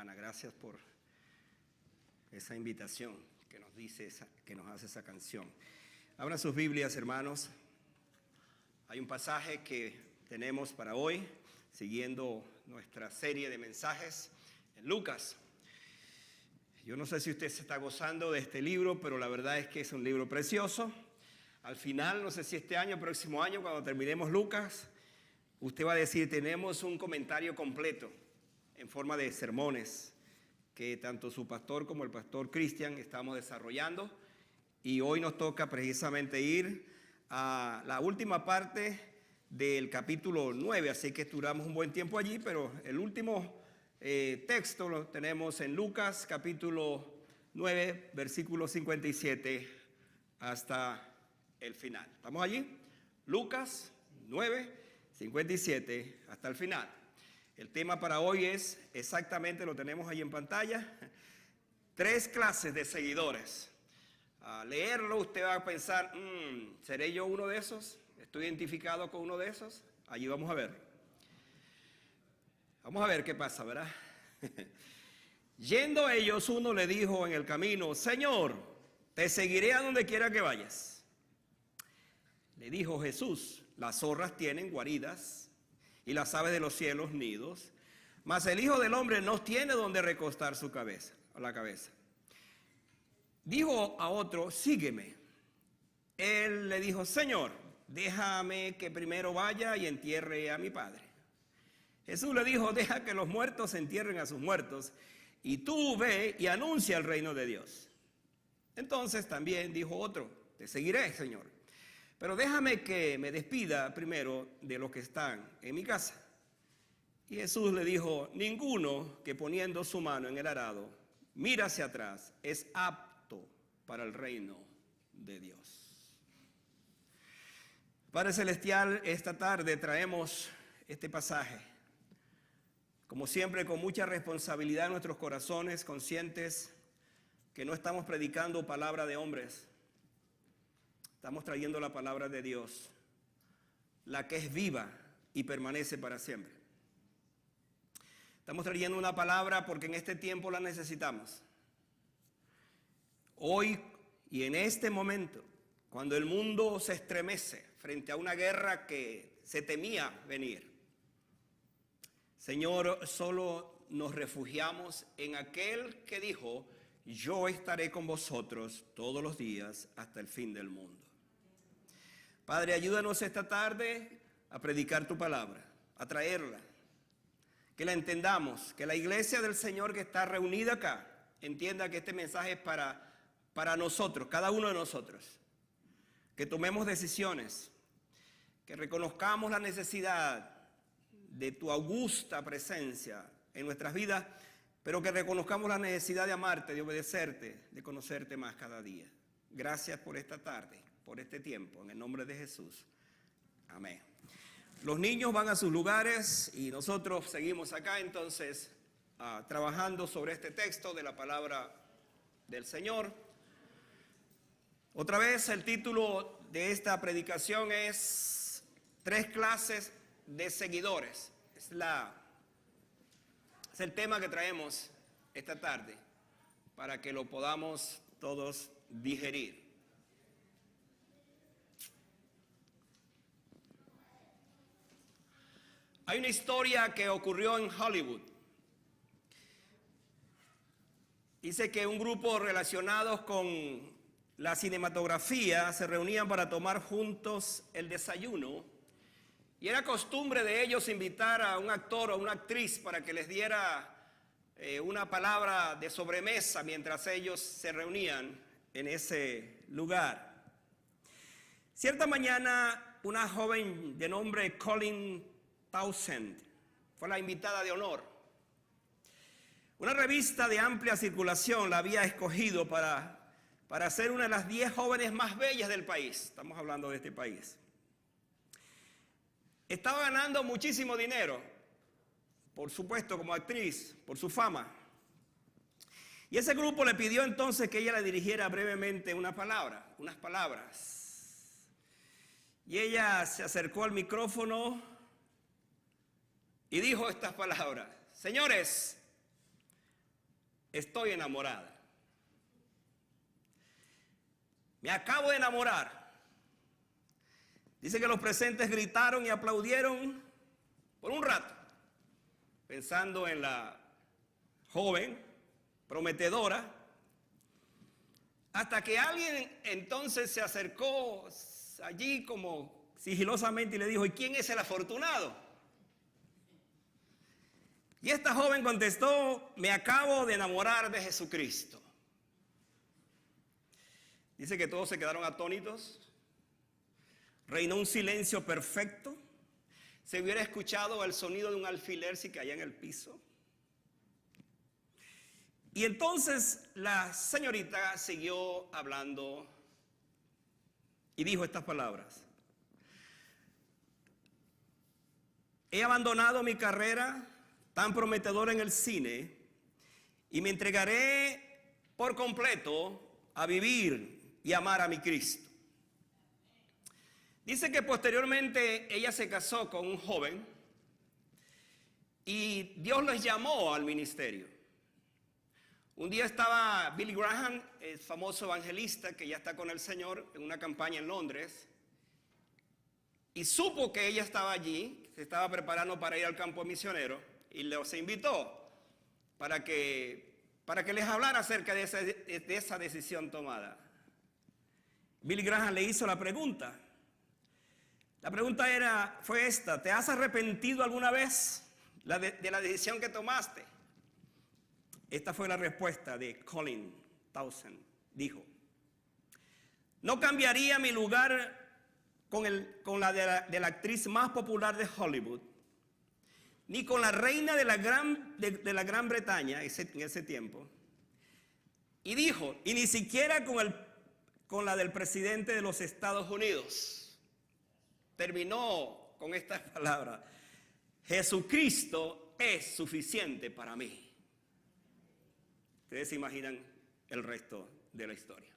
Ana, gracias por esa invitación que nos hace esa canción. Abran sus Biblias, hermanos. Hay un pasaje que tenemos para hoy, siguiendo nuestra serie de mensajes en Lucas. Yo no sé si usted se está gozando de este libro, pero la verdad es que es un libro precioso. Al final, no sé si este año o próximo año, cuando terminemos Lucas, usted va a decir, tenemos un comentario completo en forma de sermones que tanto su pastor como el pastor Cristian estamos desarrollando. Y hoy nos toca precisamente ir a la última parte del capítulo 9, así que duramos un buen tiempo allí, pero el último texto lo tenemos en Lucas capítulo 9, versículo 57 hasta el final. ¿Estamos allí? Lucas 9, 57 hasta el final. El tema para hoy es exactamente, lo tenemos ahí en pantalla, 3 clases de seguidores. Al leerlo usted va a pensar, ¿seré yo uno de esos? ¿Estoy identificado con uno de esos? Allí vamos a ver. Vamos a ver qué pasa, ¿verdad? Yendo ellos, uno le dijo en el camino, Señor, te seguiré a donde quiera que vayas. Le dijo Jesús, las zorras tienen guaridas y las aves de los cielos nidos, mas el Hijo del Hombre no tiene donde recostar su cabeza, la cabeza. Dijo a otro, sígueme. Él le dijo, Señor, déjame que primero vaya y entierre a mi padre. Jesús le dijo, deja que los muertos entierren a sus muertos, y tú ve y anuncia el reino de Dios. Entonces también dijo otro, te seguiré, Señor, pero déjame que me despida primero de los que están en mi casa. Y Jesús le dijo, ninguno que poniendo su mano en el arado mira hacia atrás es apto para el reino de Dios. Padre Celestial, esta tarde traemos este pasaje, como siempre con mucha responsabilidad en nuestros corazones, conscientes que no estamos predicando palabra de hombres, estamos trayendo la palabra de Dios, la que es viva y permanece para siempre. Estamos trayendo una palabra porque en este tiempo la necesitamos. Hoy y en este momento, cuando el mundo se estremece frente a una guerra que se temía venir, Señor, solo nos refugiamos en aquel que dijo, yo estaré con vosotros todos los días hasta el fin del mundo. Padre, ayúdanos esta tarde a predicar tu palabra, a traerla, que la entendamos, que la iglesia del Señor que está reunida acá entienda que este mensaje es para nosotros, cada uno de nosotros, que tomemos decisiones, que reconozcamos la necesidad de tu augusta presencia en nuestras vidas, pero que reconozcamos la necesidad de amarte, de obedecerte, de conocerte más cada día. Gracias por esta tarde, por este tiempo, en el nombre de Jesús. Amén. Los niños van a sus lugares y nosotros seguimos acá entonces trabajando sobre este texto de la palabra del Señor. Otra vez el título de esta predicación es 3 clases de seguidores. Es el tema que traemos esta tarde para que lo podamos todos digerir. Hay una historia que ocurrió en Hollywood. Dice que un grupo relacionados con la cinematografía se reunían para tomar juntos el desayuno y era costumbre de ellos invitar a un actor o una actriz para que les diera una palabra de sobremesa mientras ellos se reunían en ese lugar. Cierta mañana una joven de nombre Colleen Townsend fue la invitada de honor. Una revista de amplia circulación la había escogido para ser una de las 10 jóvenes más bellas del país. Estamos hablando de este país. Estaba ganando muchísimo dinero, por supuesto como actriz, por su fama. Y ese grupo le pidió entonces que ella le dirigiera brevemente unas palabras. Y ella se acercó al micrófono y dijo estas palabras: señores, estoy enamorada. Me acabo de enamorar. Dice que los presentes gritaron y aplaudieron por un rato, pensando en la joven prometedora, hasta que alguien entonces se acercó allí como sigilosamente y le dijo: ¿y quién es el afortunado? Y esta joven contestó: me acabo de enamorar de Jesucristo. Dice que todos se quedaron atónitos. Reinó un silencio perfecto. Se hubiera escuchado el sonido de un alfiler si caía en el piso. Y entonces la señorita siguió hablando y dijo estas palabras: he abandonado mi carrera tan prometedora en el cine y me entregaré por completo a vivir y amar a mi Cristo. Dice que posteriormente ella se casó con un joven y Dios les llamó al ministerio. Un día estaba Billy Graham, el famoso evangelista que ya está con el Señor, en una campaña en Londres, y supo que ella estaba allí, se estaba preparando para ir al campo misionero, y los invitó para que les hablara acerca de esa decisión tomada. Billy Graham le hizo la pregunta. La pregunta fue esta: ¿te has arrepentido alguna vez de la decisión que tomaste? Esta fue la respuesta de Colin Townsend. Dijo: no cambiaría mi lugar con la de la actriz más popular de Hollywood, ni con la reina de la Gran Bretaña en ese tiempo. Y dijo: y ni siquiera con la del presidente de los Estados Unidos. Terminó con estas palabras: Jesucristo es suficiente para mí. Ustedes se imaginan el resto de la historia.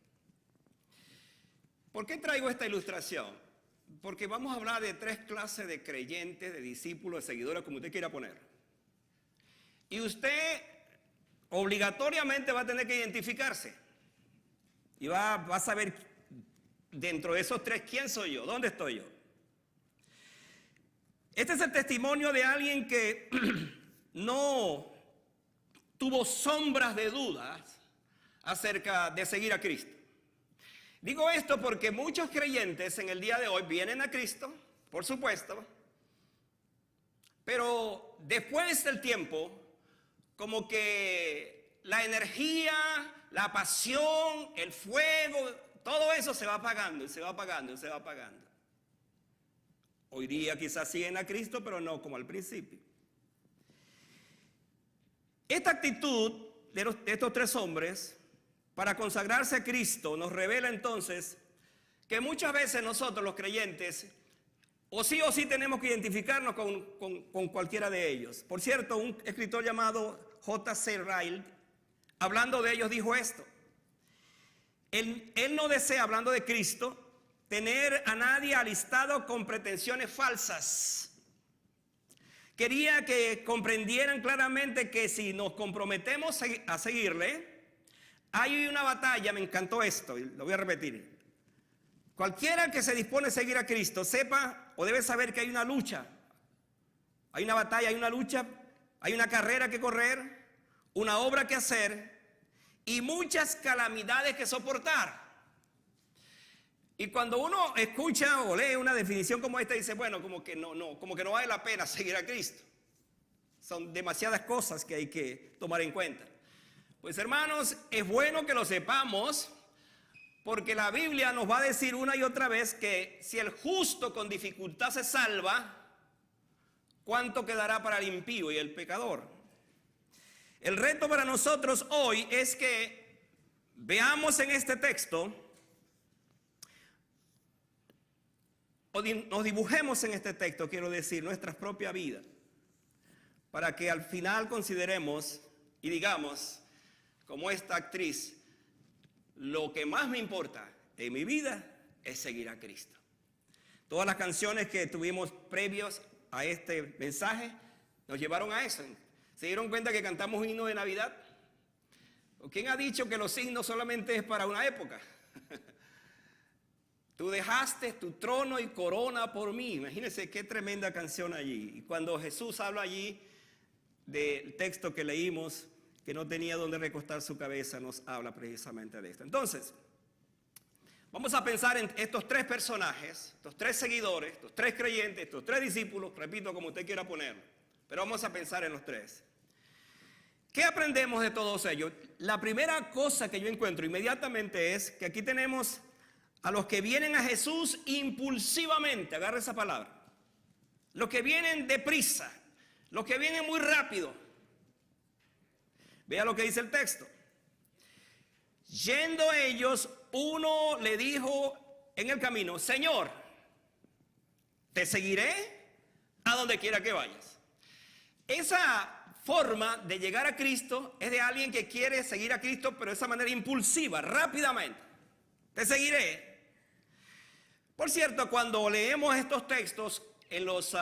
¿Por qué traigo esta ilustración? Porque vamos a hablar de tres clases de creyentes, de discípulos, de seguidores, como usted quiera poner. Y usted obligatoriamente va a tener que identificarse. Y va a saber dentro de esos tres quién soy yo, dónde estoy yo. Este es el testimonio de alguien que no tuvo sombras de dudas acerca de seguir a Cristo. Digo esto porque muchos creyentes en el día de hoy vienen a Cristo, por supuesto, pero después del tiempo, como que la energía, la pasión, el fuego, todo eso se va apagando y se va apagando y se va apagando. Hoy día quizás siguen a Cristo, pero no como al principio. Esta actitud de estos tres hombres para consagrarse a Cristo nos revela entonces que muchas veces nosotros los creyentes o sí tenemos que identificarnos con cualquiera de ellos. Por cierto, un escritor llamado J.C. Ryle, hablando de ellos, dijo esto: él no desea, hablando de Cristo, tener a nadie alistado con pretensiones falsas. Quería que comprendieran claramente que si nos comprometemos a seguirle, hay una batalla. Me encantó esto y lo voy a repetir. Cualquiera que se dispone a seguir a Cristo sepa o debe saber que hay una lucha, hay una batalla, hay una lucha, hay una carrera que correr, una obra que hacer y muchas calamidades que soportar. Y cuando uno escucha o lee una definición como esta, dice: bueno, como que no vale la pena seguir a Cristo. Son demasiadas cosas que hay que tomar en cuenta. Pues hermanos, es bueno que lo sepamos, porque la Biblia nos va a decir una y otra vez que si el justo con dificultad se salva, ¿cuánto quedará para el impío y el pecador? El reto para nosotros hoy es que veamos en este texto, o nos dibujemos en este texto, quiero decir, nuestra propia vida, para que al final consideremos y digamos, como esta actriz: lo que más me importa en mi vida es seguir a Cristo. Todas las canciones que tuvimos previos a este mensaje nos llevaron a eso. ¿Se dieron cuenta que cantamos un himno de Navidad? ¿O quién ha dicho que los signos solamente es para una época? Tú dejaste tu trono y corona por mí. Imagínense qué tremenda canción allí. Y cuando Jesús habla allí del texto que leímos, que no tenía donde recostar su cabeza, nos habla precisamente de esto. Entonces, vamos a pensar en estos tres personajes, estos tres seguidores, estos tres creyentes, estos tres discípulos, repito, como usted quiera ponerlo, pero vamos a pensar en los tres. ¿Qué aprendemos de todos ellos? La primera cosa que yo encuentro inmediatamente es que aquí tenemos a los que vienen a Jesús impulsivamente, agarra esa palabra, los que vienen deprisa, los que vienen muy rápido. Vea lo que dice el texto. Yendo ellos, uno le dijo en el camino: Señor, te seguiré a donde quiera que vayas. Esa forma de llegar a Cristo es de alguien que quiere seguir a Cristo, pero de esa manera impulsiva, rápidamente. Te seguiré. Por cierto, cuando leemos estos textos en los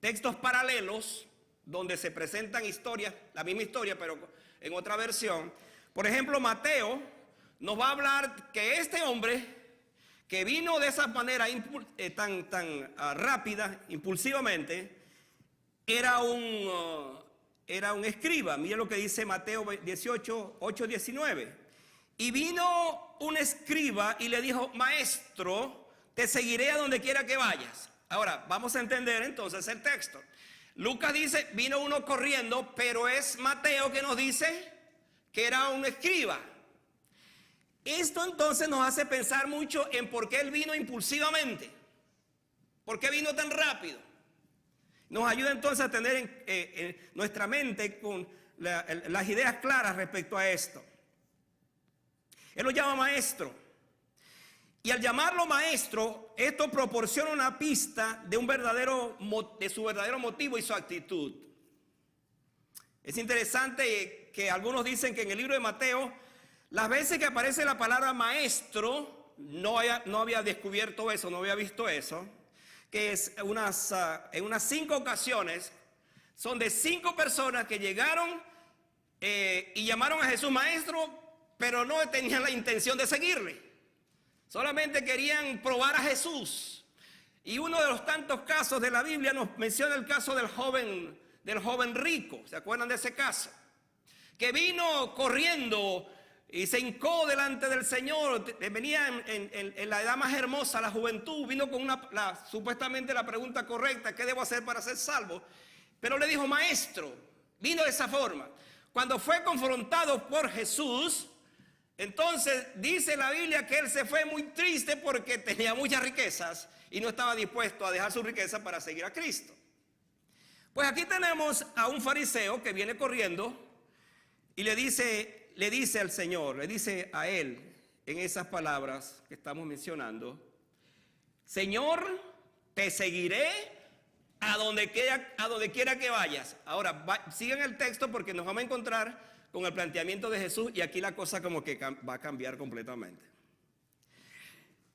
textos paralelos, donde se presentan historias, la misma historia, pero en otra versión. Por ejemplo, Mateo nos va a hablar que este hombre que vino de esa manera tan rápida, impulsivamente, era un escriba. Mira lo que dice Mateo 18, 8, 19. Y vino un escriba y le dijo: Maestro, te seguiré a donde quiera que vayas. Ahora, vamos a entender entonces el texto. Lucas dice, vino uno corriendo, pero es Mateo que nos dice que era un escriba. Esto entonces nos hace pensar mucho en por qué él vino impulsivamente. ¿Por qué vino tan rápido? Nos ayuda entonces a tener en nuestra mente con las ideas claras respecto a esto. Él lo llama maestro. Y al llamarlo maestro, esto proporciona una pista de su verdadero motivo y su actitud. Es interesante que algunos dicen que en el libro de Mateo, las veces que aparece la palabra maestro, no había descubierto eso, no había visto eso, que es en unas 5 ocasiones, son de 5 personas que llegaron y llamaron a Jesús maestro, pero no tenían la intención de seguirle. Solamente querían probar a Jesús. Y uno de los tantos casos de la Biblia nos menciona el caso del joven rico. ¿Se acuerdan de ese caso? Que vino corriendo y se hincó delante del Señor. Venía en la edad más hermosa, la juventud. Vino con supuestamente la pregunta correcta: ¿qué debo hacer para ser salvo? Pero le dijo: Maestro. Vino de esa forma. Cuando fue confrontado por Jesús, entonces dice la Biblia que él se fue muy triste porque tenía muchas riquezas y no estaba dispuesto a dejar su riqueza para seguir a Cristo. Pues aquí tenemos a un fariseo que viene corriendo y le dice al Señor, le dice a él en esas palabras que estamos mencionando: Señor, te seguiré a donde quiera que vayas. Ahora, sigan el texto porque nos vamos a encontrar con el planteamiento de Jesús y aquí la cosa como que va a cambiar completamente.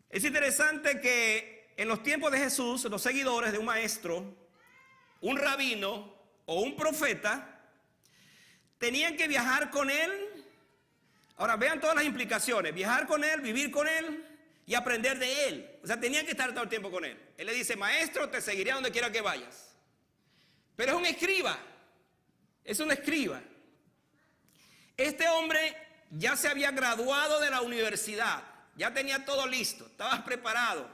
Es interesante que en los tiempos de Jesús, los seguidores de un maestro, un rabino o un profeta tenían que viajar con él. Ahora vean todas las implicaciones: viajar con él, vivir con él y aprender de él. O sea, tenían que estar todo el tiempo con él. Él le dice: Maestro, te seguiré a donde quiera que vayas. Pero es un escriba. Es un escriba. Este hombre ya se había graduado de la universidad, ya tenía todo listo, estaba preparado.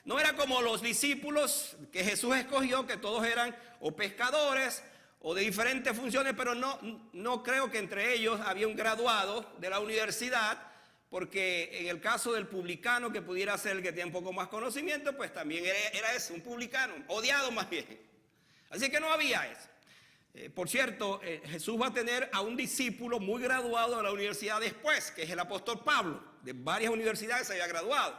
No era como los discípulos que Jesús escogió, que todos eran o pescadores o de diferentes funciones, pero no creo que entre ellos había un graduado de la universidad, porque en el caso del publicano, que pudiera ser el que tenía un poco más conocimiento, pues también era ese, un publicano, odiado más bien. Así que no había eso. Por cierto, Jesús va a tener a un discípulo muy graduado de la universidad después, que es el apóstol Pablo. De varias universidades se había graduado.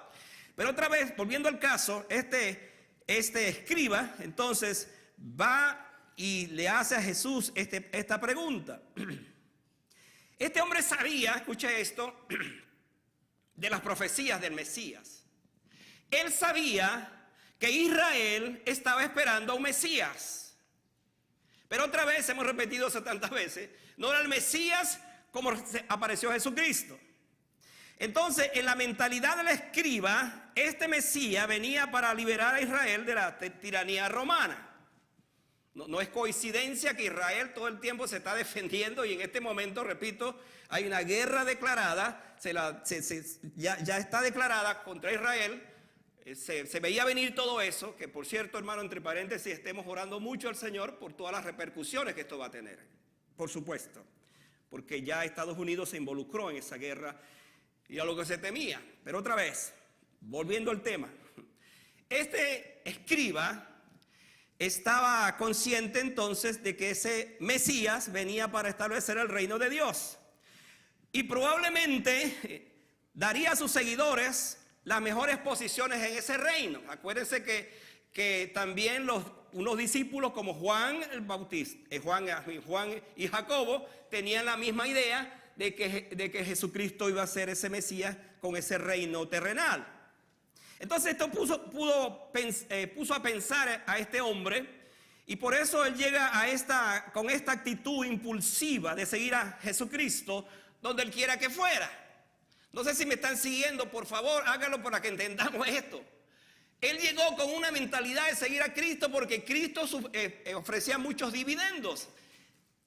Pero otra vez, volviendo al caso, este escriba entonces va y le hace a Jesús esta pregunta. Este hombre sabía, escuche esto, de las profecías del Mesías. Él sabía que Israel estaba esperando a un Mesías. Pero otra vez, hemos repetido eso tantas veces, No era el Mesías como apareció Jesucristo. Entonces, en la mentalidad del escriba, este Mesías venía para liberar a Israel de la tiranía romana. No es coincidencia que Israel todo el tiempo se está defendiendo y en este momento, repito, hay una guerra declarada, ya está declarada contra Israel. Se veía venir todo eso, que por cierto, hermano, entre paréntesis, estemos orando mucho al Señor por todas las repercusiones que esto va a tener, por supuesto, porque ya Estados Unidos se involucró en esa guerra y a lo que se temía. Pero otra vez, volviendo al tema, este escriba estaba consciente entonces de que ese Mesías venía para establecer el reino de Dios y probablemente daría a sus seguidores las mejores posiciones en ese reino. Acuérdense que también unos discípulos como Juan el Bautista, Juan y Jacobo tenían la misma idea de que Jesucristo iba a ser ese Mesías con ese reino terrenal. Entonces esto puso a pensar a este hombre, y por eso él llega con esta actitud impulsiva de seguir a Jesucristo donde él quiera que fuera. No sé si me están siguiendo, por favor, háganlo para que entendamos esto. Él llegó con una mentalidad de seguir a Cristo porque Cristo ofrecía muchos dividendos.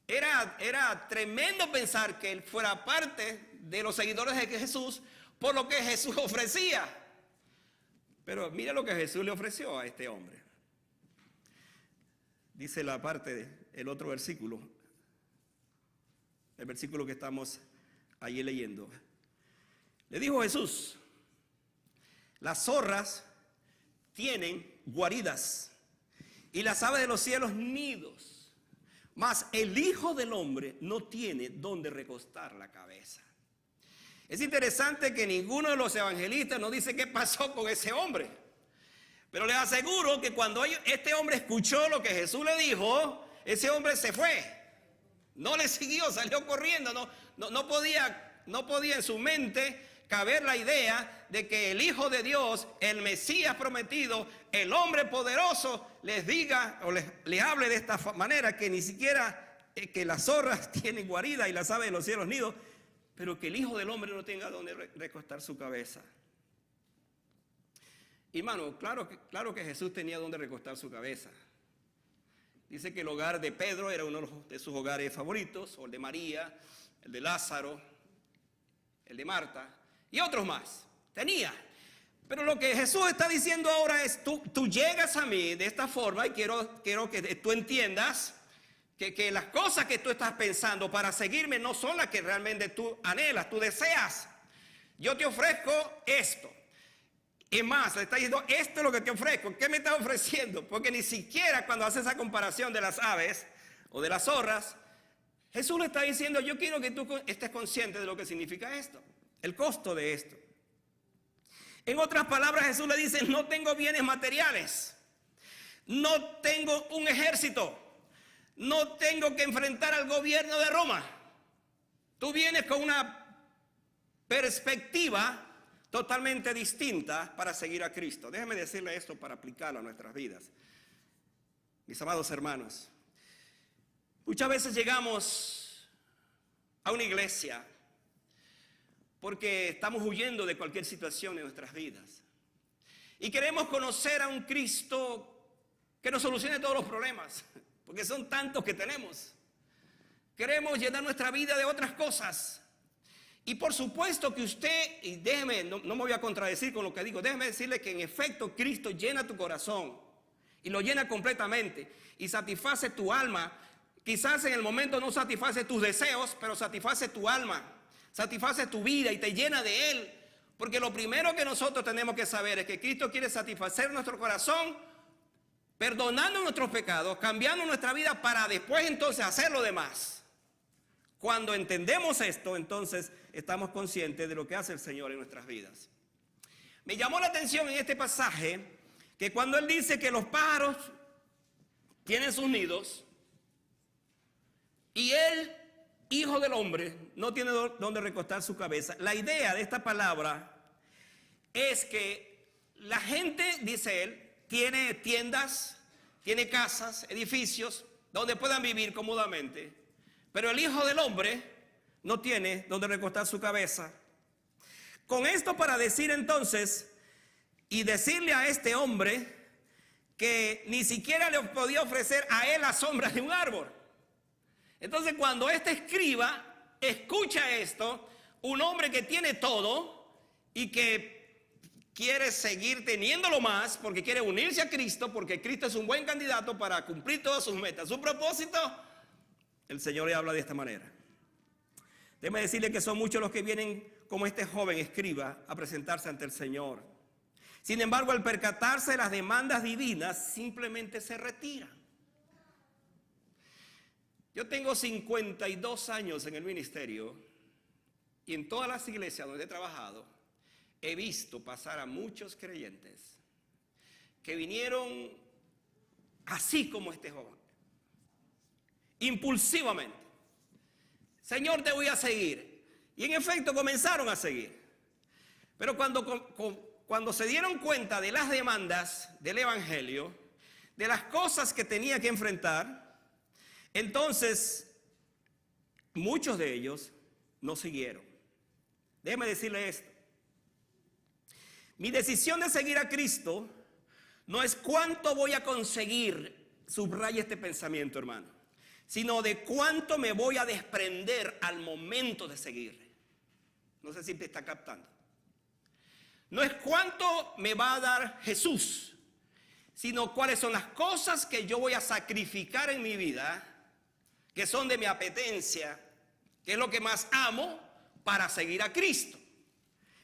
Era tremendo pensar que él fuera parte de los seguidores de Jesús por lo que Jesús ofrecía. Pero mira lo que Jesús le ofreció a este hombre. Dice la parte del otro versículo, el versículo que estamos allí leyendo. Le dijo Jesús: las zorras tienen guaridas y las aves de los cielos nidos, mas el Hijo del Hombre no tiene donde recostar la cabeza. Es interesante que ninguno de los evangelistas nos dice qué pasó con ese hombre. Pero les aseguro que cuando este hombre escuchó lo que Jesús le dijo, ese hombre se fue. No le siguió, salió corriendo. No podía en su mente caber la idea de que el Hijo de Dios, el Mesías prometido, el hombre poderoso, les diga o les hable de esta manera, que ni siquiera que las zorras tienen guarida y las aves de los cielos nidos, pero que el Hijo del Hombre no tenga donde recostar su cabeza. Hermano, claro que Jesús tenía donde recostar su cabeza. Dice que el hogar de Pedro era uno de sus hogares favoritos, o el de María, el de Lázaro, el de Marta y otros más. Tenía. Pero lo que Jesús está diciendo ahora es, tú llegas a mí de esta forma y quiero que tú entiendas que las cosas que tú estás pensando para seguirme no son las que realmente tú anhelas, tú deseas. Yo te ofrezco esto. Y más, le está diciendo, esto es lo que te ofrezco. ¿Qué me estás ofreciendo? Porque ni siquiera cuando hace esa comparación de las aves o de las zorras, Jesús le está diciendo, yo quiero que tú estés consciente de lo que significa esto, el costo de esto. En otras palabras, Jesús le dice, no tengo bienes materiales, no tengo un ejército, no tengo que enfrentar al gobierno de Roma. Tú vienes con una perspectiva totalmente distinta para seguir a Cristo. Déjeme decirle esto para aplicarlo a nuestras vidas. Mis amados hermanos, muchas veces llegamos a una iglesia porque estamos huyendo de cualquier situación en nuestras vidas y queremos conocer a un Cristo que nos solucione todos los problemas, porque son tantos que tenemos. Queremos llenar nuestra vida de otras cosas. Y por supuesto que usted, y déjeme, no me voy a contradecir con lo que digo, déjeme decirle que en efecto Cristo llena tu corazón y lo llena completamente y satisface tu alma. Quizás en el momento no satisface tus deseos, pero satisface tu alma, satisface tu vida y te llena de Él. Porque lo primero que nosotros tenemos que saber es que Cristo quiere satisfacer nuestro corazón, perdonando nuestros pecados, cambiando nuestra vida para después entonces hacer lo demás. Cuando entendemos esto, entonces estamos conscientes de lo que hace el Señor en nuestras vidas. Me llamó la atención en este pasaje que cuando Él dice que los pájaros tienen sus nidos y el Hijo del Hombre no tiene donde recostar su cabeza, la idea de esta palabra es que la gente, dice Él, tiene tiendas, tiene casas, edificios donde puedan vivir cómodamente. pero el Hijo del Hombre no tiene donde recostar su cabeza. Con esto para decir entonces, y decirle a este hombre que ni siquiera le podía ofrecer a él la sombra de un árbol. Entonces cuando este escriba escucha esto, un hombre que tiene todo y que quiere seguir teniéndolo más porque quiere unirse a Cristo, porque Cristo es un buen candidato para cumplir todas sus metas, su propósito, el Señor le habla de esta manera. Déjeme decirle que son muchos los que vienen como este joven escriba a presentarse ante el Señor. Sin embargo, al percatarse de las demandas divinas, simplemente se retira. Yo tengo 52 años en el ministerio y en todas las iglesias donde he trabajado, he visto pasar a muchos creyentes que vinieron así como este joven, impulsivamente. Señor, te voy a seguir. Y en efecto comenzaron a seguir. Pero cuando se dieron cuenta de las demandas del evangelio, de las cosas que tenía que enfrentar, entonces muchos de ellos no siguieron. Déjeme decirle esto. Mi decisión de seguir a Cristo no es cuánto voy a conseguir, subraya este pensamiento, hermano, sino de cuánto me voy a desprender al momento de seguirle. No sé si te está captando. No es cuánto me va a dar Jesús, sino cuáles son las cosas que yo voy a sacrificar en mi vida, que son de mi apetencia, que es lo que más amo para seguir a Cristo.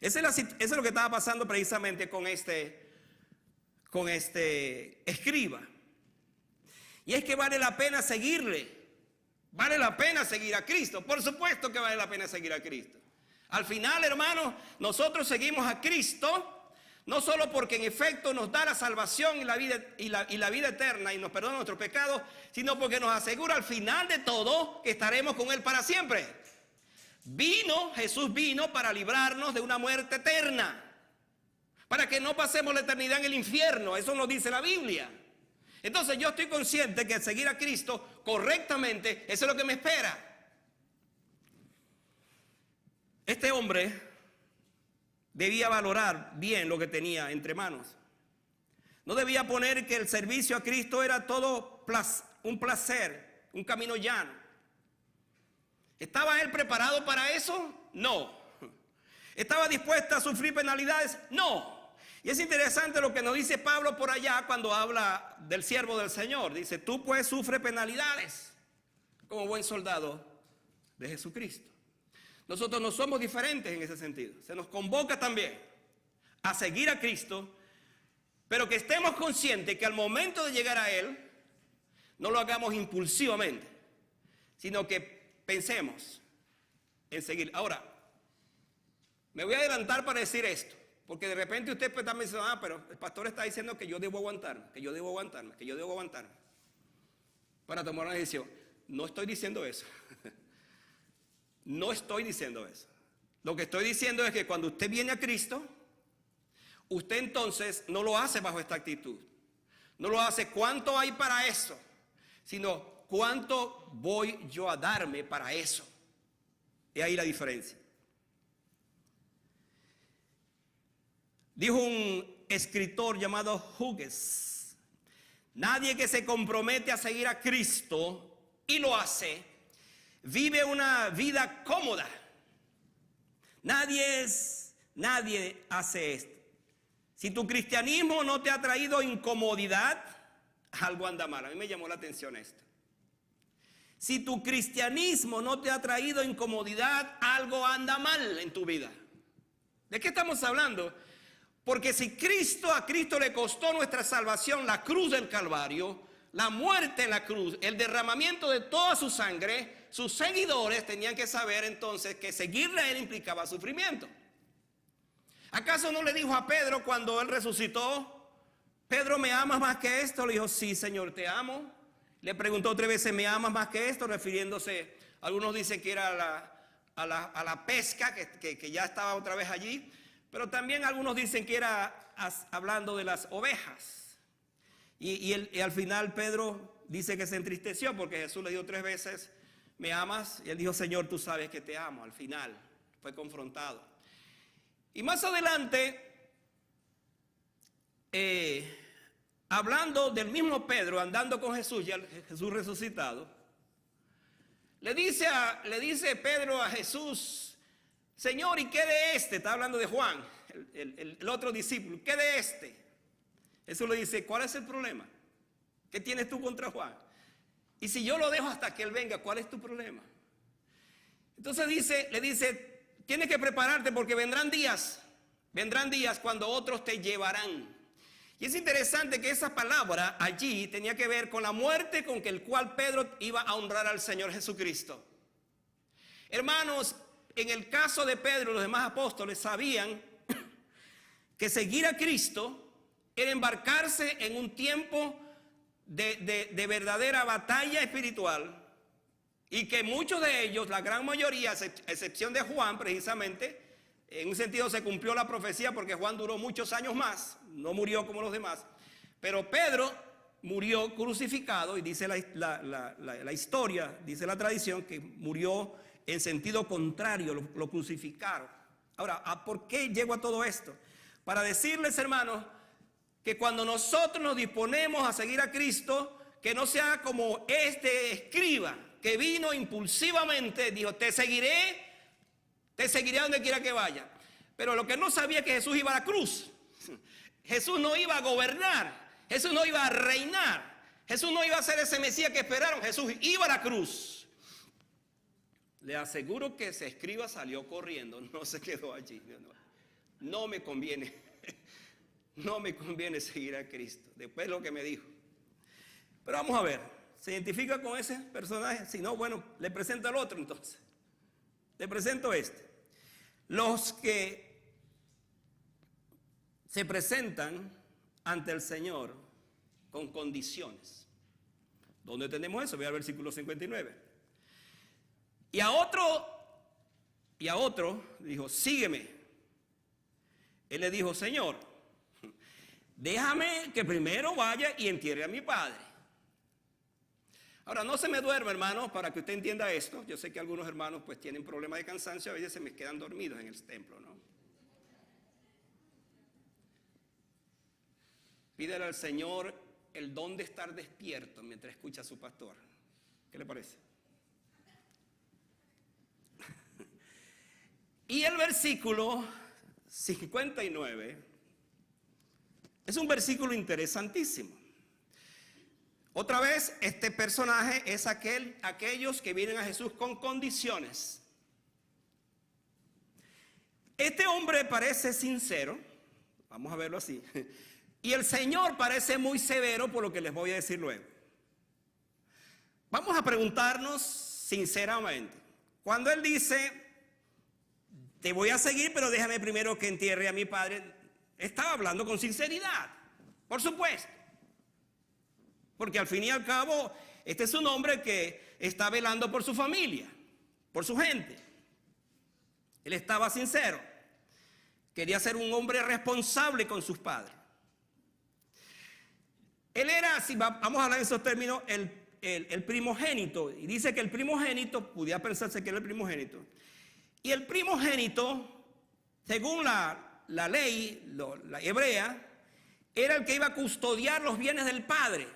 Eso es lo que estaba pasando precisamente con este escriba. Y es que vale la pena seguirle, vale la pena seguir a Cristo. Por supuesto que vale la pena seguir a Cristo. Al final, hermanos, nosotros seguimos a Cristo, no solo porque en efecto nos da la salvación y la vida eterna y nos perdona nuestros pecados, sino porque nos asegura al final de todo que estaremos con Él para siempre. Jesús vino para librarnos de una muerte eterna, para que no pasemos la eternidad en el infierno. Eso nos dice la Biblia. Entonces yo estoy consciente que seguir a Cristo correctamente, eso es lo que me espera. Este hombre debía valorar bien lo que tenía entre manos. No debía poner que el servicio a Cristo era todo un placer, un camino llano. ¿Estaba él preparado para eso? No. ¿Estaba dispuesto a sufrir penalidades? No. Y es interesante lo que nos dice Pablo por allá cuando habla del siervo del Señor. Dice, tú pues sufres penalidades como buen soldado de Jesucristo. Nosotros no somos diferentes en ese sentido. Se nos convoca también a seguir a Cristo, pero que estemos conscientes que al momento de llegar a Él, no lo hagamos impulsivamente, sino que pensemos en seguir. Ahora, me voy a adelantar para decir esto, porque de repente usted está pensando, pero el pastor está diciendo que yo debo aguantarme, que yo debo aguantarme, que yo debo aguantarme para tomar una decisión. No estoy diciendo eso. No estoy diciendo eso. Lo que estoy diciendo es que cuando usted viene a Cristo, usted entonces no lo hace bajo esta actitud. No lo hace cuánto hay para eso, sino cuánto voy yo a darme para eso. Y ahí la diferencia. Dijo un escritor llamado Hughes: nadie que se compromete a seguir a Cristo y lo hace, vive una vida cómoda. Nadie hace esto. Si tu cristianismo no te ha traído incomodidad, algo anda mal. A mí me llamó la atención esto. Si tu cristianismo no te ha traído incomodidad, algo anda mal en tu vida. ¿De qué estamos hablando? Porque si a Cristo le costó nuestra salvación, la cruz del Calvario, la muerte en la cruz, el derramamiento de toda su sangre, sus seguidores tenían que saber entonces que seguirle a Él implicaba sufrimiento. ¿Acaso no le dijo a Pedro cuando Él resucitó, Pedro, ¿me amas más que esto? Le dijo, sí, Señor, te amo. Le preguntó 3 veces, ¿me amas más que esto? Refiriéndose, algunos dicen que era a la pesca, que ya estaba otra vez allí. Pero también algunos dicen que era hablando de las ovejas. Y al final Pedro dice que se entristeció porque Jesús le dio 3 veces, ¿me amas? Y él dijo, Señor, tú sabes que te amo. Al final fue confrontado. Y más adelante, hablando del mismo Pedro, andando con Jesús, ya Jesús resucitado, le dice Pedro a Jesús, Señor, ¿y qué de este? Está hablando de Juan, el otro discípulo. ¿Qué de este? Jesús le dice, ¿cuál es el problema? ¿Qué tienes tú contra Juan? Y si yo lo dejo hasta que él venga, ¿cuál es tu problema? Entonces le dice, tienes que prepararte porque vendrán días cuando otros te llevarán. Y es interesante que esa palabra allí tenía que ver con la muerte con el cual Pedro iba a honrar al Señor Jesucristo. Hermanos, en el caso de Pedro, los demás apóstoles sabían que seguir a Cristo era embarcarse en un tiempo de verdadera batalla espiritual, y que muchos de ellos, la gran mayoría, a excepción de Juan precisamente, en un sentido se cumplió la profecía porque Juan duró muchos años más, no murió como los demás, pero Pedro murió crucificado, y dice la historia, dice la tradición, que murió en sentido contrario, lo crucificaron. Ahora, ¿por qué llego a todo esto? Para decirles, hermanos, que cuando nosotros nos disponemos a seguir a Cristo, que no sea como este escriba que vino impulsivamente, dijo, te seguiré a donde quiera que vaya. Pero lo que no sabía es que Jesús iba a la cruz. Jesús no iba a gobernar, Jesús no iba a reinar, Jesús no iba a ser ese Mesías que esperaron, Jesús iba a la cruz. Le aseguro que ese escriba salió corriendo, no se quedó allí. No me conviene. No me conviene seguir a Cristo. Después lo que me dijo. Pero vamos a ver, ¿se identifica con ese personaje? Si no, bueno, le presento al otro entonces. Le presento este. Los que se presentan ante el Señor con condiciones. ¿Dónde tenemos eso? Ve al versículo 59. Y a otro dijo, sígueme. Él le dijo, Señor, déjame que primero vaya y entierre a mi padre. Ahora, no se me duerma, hermanos, para que usted entienda esto. Yo sé que algunos hermanos pues tienen problemas de cansancio, a veces se me quedan dormidos en el templo, ¿no? Pídele al Señor el don de estar despierto mientras escucha a su pastor. ¿Qué le parece? Y el versículo 59 es un versículo interesantísimo. Otra vez, este personaje es aquellos que vienen a Jesús con condiciones. Este hombre parece sincero, vamos a verlo así, y el Señor parece muy severo por lo que les voy a decir luego. Vamos a preguntarnos sinceramente, cuando Él dice, te voy a seguir, pero déjame primero que entierre a mi padre, estaba hablando con sinceridad, por supuesto. Porque al fin y al cabo, este es un hombre que está velando por su familia, por su gente. Él estaba sincero. Quería ser un hombre responsable con sus padres. Él era, si vamos a hablar en esos términos, el primogénito. Y dice que el primogénito, pudiera pensarse que era el primogénito. Y el primogénito, según la ley, la hebrea, era el que iba a custodiar los bienes del padre.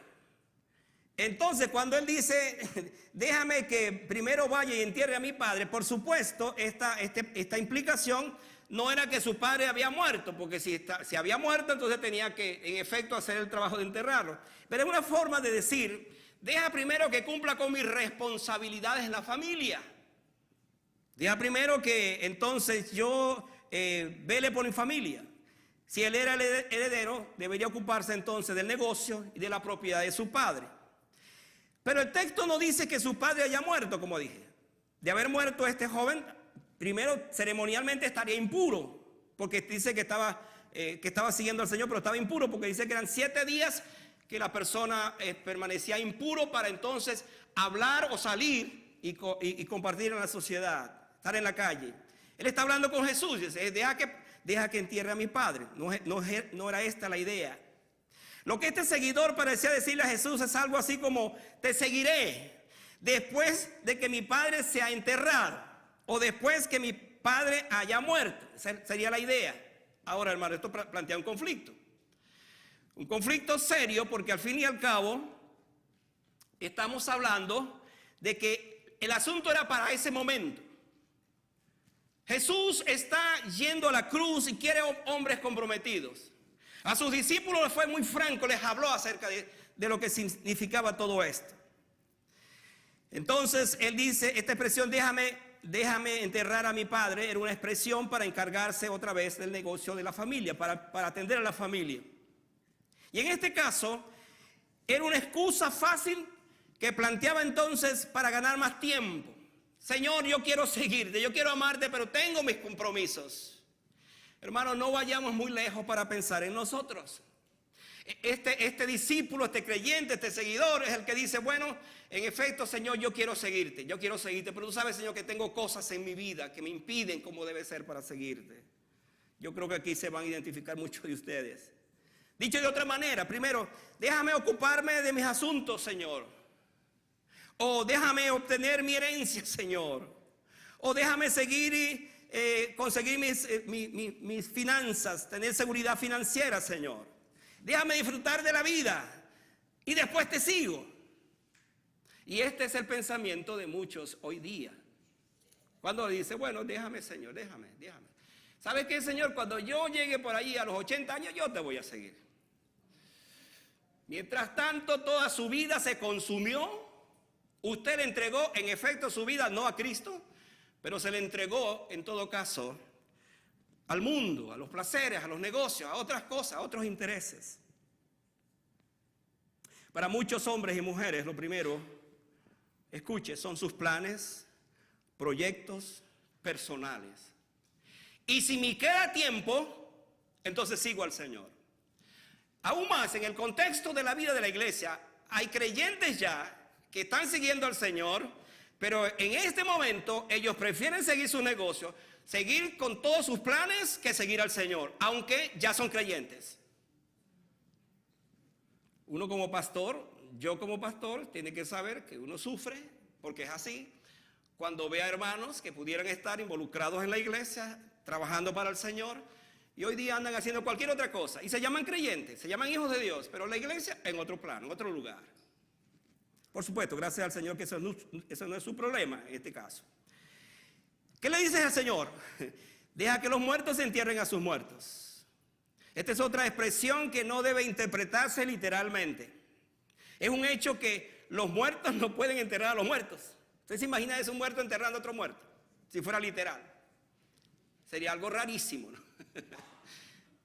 Entonces, cuando él dice, déjame que primero vaya y entierre a mi padre, por supuesto, esta implicación no era que su padre había muerto, porque si había muerto, entonces tenía que, en efecto, hacer el trabajo de enterrarlo. Pero es una forma de decir, deja primero que cumpla con mis responsabilidades en la familia. Deja primero que entonces yo vele por mi familia. Si él era el heredero, debería ocuparse entonces del negocio y de la propiedad de su padre. Pero el texto no dice que su padre haya muerto, como dije. De haber muerto este joven, primero ceremonialmente estaría impuro, porque dice que estaba siguiendo al Señor, pero estaba impuro, porque dice que eran 7 días que la persona permanecía impuro para entonces hablar o salir y compartir en la sociedad, estar en la calle. Él está hablando con Jesús y dice, deja que entierre a mi padre. No era esta la idea. Lo que este seguidor parecía decirle a Jesús es algo así como, te seguiré, después de que mi padre se ha enterrado o después que mi padre haya muerto. Esa sería la idea. Ahora, hermano, esto plantea un conflicto serio, porque al fin y al cabo estamos hablando de que el asunto era para ese momento. Jesús está yendo a la cruz y quiere hombres comprometidos. A sus discípulos fue muy franco, les habló acerca de lo que significaba todo esto. Entonces él dice, esta expresión, déjame enterrar a mi padre, era una expresión para encargarse otra vez del negocio de la familia, para atender a la familia. Y en este caso, era una excusa fácil que planteaba entonces para ganar más tiempo. Señor, yo quiero seguirte, yo quiero amarte, pero tengo mis compromisos. Hermano, no vayamos muy lejos para pensar en nosotros. Este discípulo, este creyente, este seguidor es el que dice, bueno, en efecto, Señor, yo quiero seguirte, pero tú sabes, Señor, que tengo cosas en mi vida que me impiden cómo debe ser para seguirte. Yo creo que aquí se van a identificar muchos de ustedes. Dicho de otra manera, primero, déjame ocuparme de mis asuntos, Señor. O déjame obtener mi herencia, Señor. O déjame seguir y conseguir mis finanzas, tener seguridad financiera, Señor. Déjame disfrutar de la vida y después te sigo. Y este es el pensamiento de muchos hoy día. Cuando dice, bueno, déjame, Señor, déjame. ¿Sabes qué, Señor? Cuando yo llegue por ahí a los 80 años, yo te voy a seguir. Mientras tanto, toda su vida se consumió. Usted le entregó, en efecto, su vida no a Cristo, pero se le entregó, en todo caso, al mundo, a los placeres, a los negocios, a otras cosas, a otros intereses. Para muchos hombres y mujeres, lo primero, escuche, son sus planes, proyectos personales. Y si me queda tiempo, entonces sigo al Señor. Aún más, en el contexto de la vida de la iglesia, hay creyentes ya que están siguiendo al Señor, pero en este momento ellos prefieren seguir su negocio, seguir con todos sus planes, que seguir al Señor, aunque ya son creyentes. Uno como pastor, yo como pastor, tiene que saber que uno sufre, porque es así, cuando ve a hermanos que pudieran estar involucrados en la iglesia, trabajando para el Señor, y hoy día andan haciendo cualquier otra cosa, y se llaman creyentes, se llaman hijos de Dios, pero la iglesia en otro plano, en otro lugar. Por supuesto, gracias al Señor que eso no es su problema en este caso. ¿Qué le dices al Señor? Deja que los muertos se entierren a sus muertos. Esta es otra expresión que no debe interpretarse literalmente. Es un hecho que los muertos no pueden enterrar a los muertos. ¿Usted se imagina eso, un muerto enterrando a otro muerto? Si fuera literal. Sería algo rarísimo, ¿no?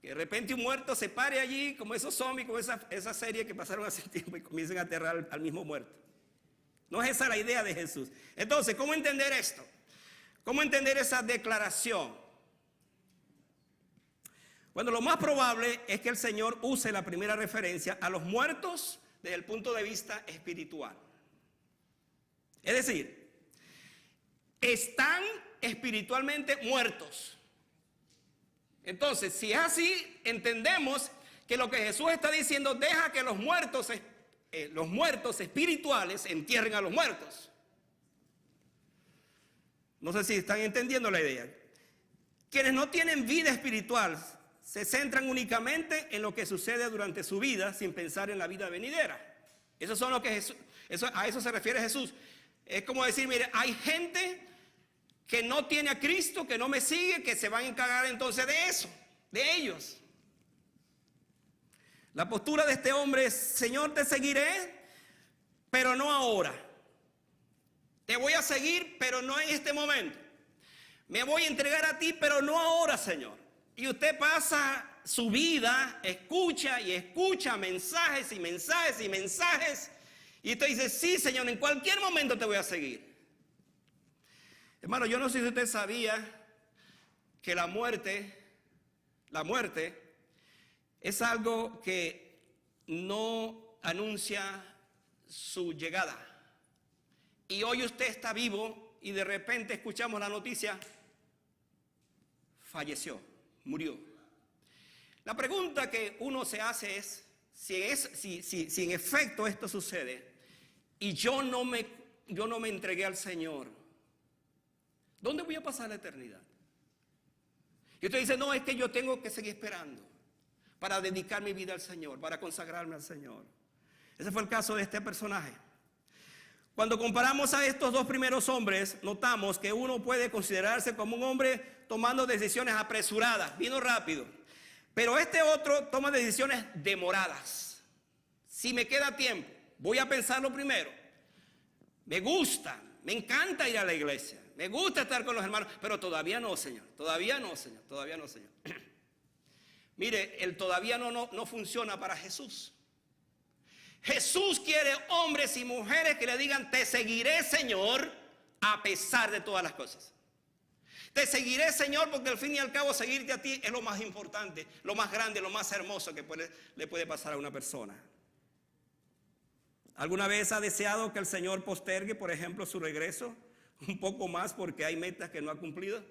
Que de repente un muerto se pare allí, como esos zombies, como esa serie que pasaron hace tiempo, y comiencen a aterrar al mismo muerto. No es esa la idea de Jesús. Entonces, ¿cómo entender esto? ¿Cómo entender esa declaración? Bueno, lo más probable es que el Señor use la primera referencia a los muertos desde el punto de vista espiritual. Es decir, están espiritualmente muertos. Entonces, si es así, entendemos que lo que Jesús está diciendo, deja que los muertos espirituales entierren a los muertos. No sé si están entendiendo la idea. Quienes no tienen vida espiritual se centran únicamente en lo que sucede durante su vida sin pensar en la vida venidera. Eso son lo que a eso se refiere Jesús. Es como decir, mire, hay gente que no tiene a Cristo, que no me sigue, que se van a encargar entonces de eso, de ellos. La postura de este hombre es, Señor, te seguiré, pero no ahora. Te voy a seguir, pero no en este momento. Me voy a entregar a ti, pero no ahora, Señor. Y usted pasa su vida, escucha y escucha mensajes y mensajes y mensajes. Y usted dice, sí, Señor, en cualquier momento te voy a seguir. Hermano, yo no sé si usted sabía que la muerte es algo que no anuncia su llegada. Y hoy usted está vivo y de repente escuchamos la noticia, falleció, murió. La pregunta que uno se hace es, si en efecto esto sucede y yo no me yo no me entregué al Señor, ¿dónde voy a pasar la eternidad? Y usted dice, no, es que yo tengo que seguir esperando para dedicar mi vida al Señor, para consagrarme al Señor. Ese fue el caso de este personaje. Cuando comparamos a estos dos primeros hombres, notamos que uno puede considerarse como un hombre tomando decisiones apresuradas, vino rápido. Pero este otro toma decisiones demoradas. Si me queda tiempo, voy a pensarlo primero. Me gusta, me encanta ir a la iglesia, me gusta estar con los hermanos, pero todavía no, Señor, todavía no, Señor, todavía no, Señor. Mire, el todavía no funciona para Jesús. Jesús quiere hombres y mujeres que le digan, te seguiré, Señor, a pesar de todas las cosas. Te seguiré, Señor, porque al fin y al cabo seguirte a ti es lo más importante, lo más grande, lo más hermoso que le puede pasar a una persona. ¿Alguna vez ha deseado que el Señor postergue, por ejemplo, su regreso un poco más porque hay metas que no ha cumplido?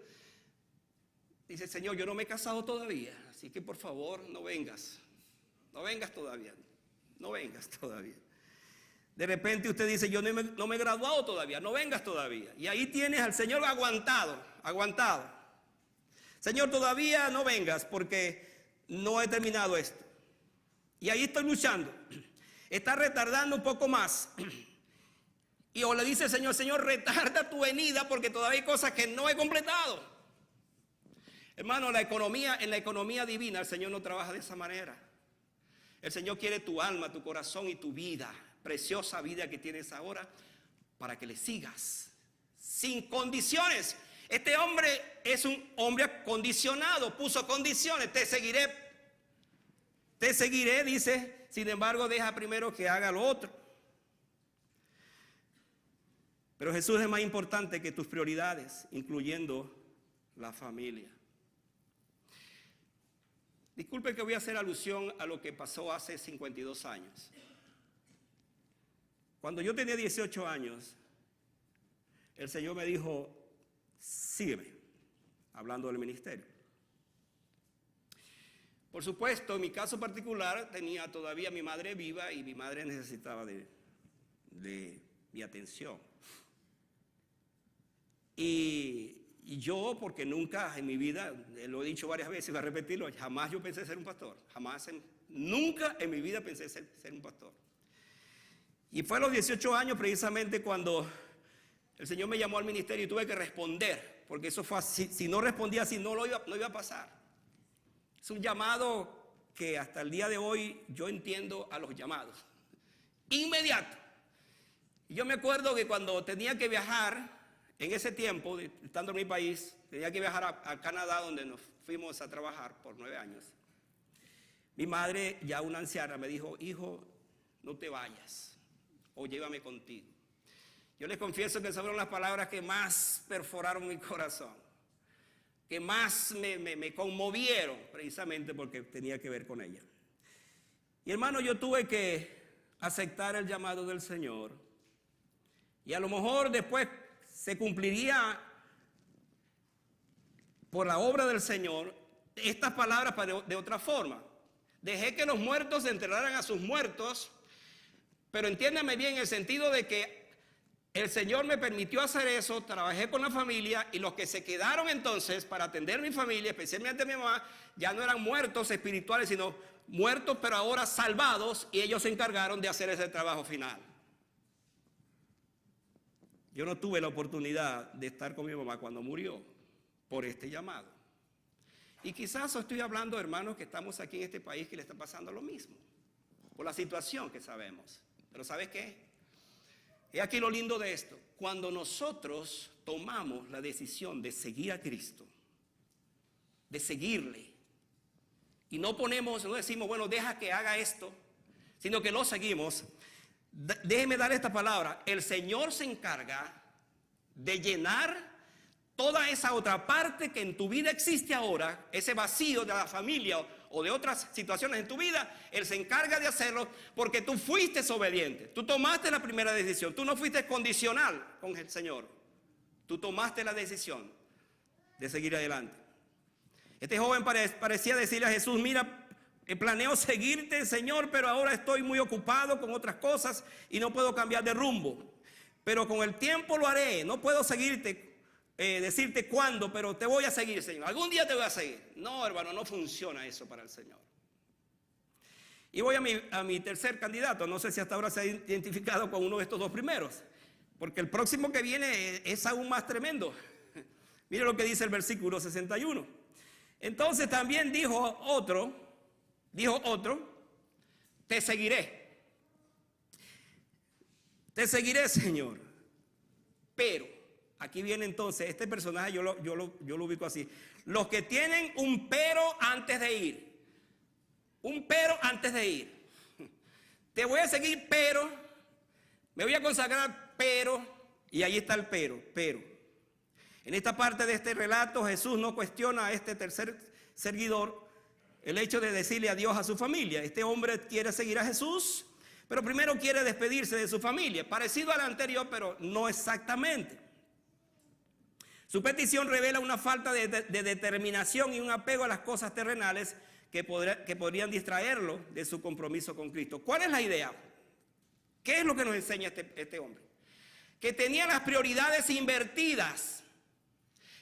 Dice, Señor, yo no me he casado todavía, así que por favor no vengas todavía, no vengas todavía. De repente usted dice, yo no me he graduado todavía, no vengas todavía. Y ahí tienes al Señor aguantado. Señor, todavía no vengas porque no he terminado esto. Y ahí estoy luchando. Está retardando un poco más. Y o le dice el Señor, Señor, retarda tu venida porque todavía hay cosas que no he completado. Hermano, en la economía divina el Señor no trabaja de esa manera. El Señor quiere tu alma, tu corazón y tu vida, preciosa vida que tienes ahora, para que le sigas sin condiciones. Este hombre es un hombre acondicionado, puso condiciones. Te seguiré, dice, sin embargo deja primero que haga lo otro. Pero Jesús es más importante que tus prioridades, incluyendo la familia. Disculpe que voy a hacer alusión a lo que pasó hace 52 años. Cuando yo tenía 18 años, el Señor me dijo, sígueme, hablando del ministerio. Por supuesto, en mi caso particular, tenía todavía a mi madre viva y mi madre necesitaba de mi atención. Y yo, porque nunca en mi vida, lo he dicho varias veces y voy a repetirlo, jamás yo pensé ser un pastor, nunca en mi vida pensé ser un pastor. Y fue a los 18 años precisamente cuando el Señor me llamó al ministerio y tuve que responder, porque eso fue así, si no respondía así no iba a pasar. Es un llamado que hasta el día de hoy yo entiendo a los llamados, inmediato. Y yo me acuerdo que cuando tenía que viajar, en ese tiempo, estando en mi país, tenía que viajar a Canadá, donde nos fuimos a trabajar por 9 años. Mi madre, ya una anciana, me dijo, hijo, no te vayas, o llévame contigo. Yo les confieso que esas fueron las palabras que más perforaron mi corazón, que más me conmovieron, precisamente porque tenía que ver con ella. Y hermano, yo tuve que aceptar el llamado del Señor, y a lo mejor después se cumpliría por la obra del Señor estas palabras de otra forma. Dejé que los muertos enterraran a sus muertos, pero entiéndame bien en el sentido de que el Señor me permitió hacer eso, trabajé con la familia y los que se quedaron entonces para atender a mi familia, especialmente a mi mamá, ya no eran muertos espirituales, sino muertos pero ahora salvados, y ellos se encargaron de hacer ese trabajo final. Yo no tuve la oportunidad de estar con mi mamá cuando murió por este llamado. Y quizás estoy hablando, hermanos, que estamos aquí en este país que le está pasando lo mismo, por la situación que sabemos. Pero ¿sabes qué? Es aquí lo lindo de esto. Cuando nosotros tomamos la decisión de seguir a Cristo, de seguirle, y no decimos, bueno, deja que haga esto, sino que lo seguimos. Déjeme dar esta palabra. El Señor se encarga de llenar toda esa otra parte que en tu vida existe ahora, ese vacío de la familia o de otras situaciones en tu vida. Él se encarga de hacerlo porque tú fuiste obediente. Tú tomaste la primera decisión. Tú no fuiste condicional con el Señor. Tú tomaste la decisión de seguir adelante. Este joven parecía decirle a Jesús, mira, planeo seguirte, Señor, pero ahora estoy muy ocupado con otras cosas y no puedo cambiar de rumbo. pero con el tiempo lo haré. No puedo seguirte, decirte cuándo, pero te voy a seguir, Señor. Algún día te voy a seguir. No, hermano, no funciona eso para el Señor. Y voy a mi tercer candidato. No sé si hasta ahora se ha identificado con uno de estos dos primeros, porque el próximo que viene es aún más tremendo. Mire lo que dice el versículo 61. Entonces también dijo otro, te seguiré. Te seguiré, Señor. Pero, aquí viene entonces, este personaje yo lo ubico así. Los que tienen un pero antes de ir. Un pero antes de ir. Te voy a seguir, pero. Me voy a consagrar, pero. Y ahí está el pero. En esta parte de este relato, Jesús no cuestiona a este tercer seguidor el hecho de decirle adiós a su familia. Este hombre quiere seguir a Jesús, pero primero quiere despedirse de su familia. Parecido al anterior, pero no exactamente. Su petición revela una falta de determinación y un apego a las cosas terrenales que podrían distraerlo de su compromiso con Cristo. ¿Cuál es la idea? ¿Qué es lo que nos enseña este hombre? Que tenía las prioridades invertidas.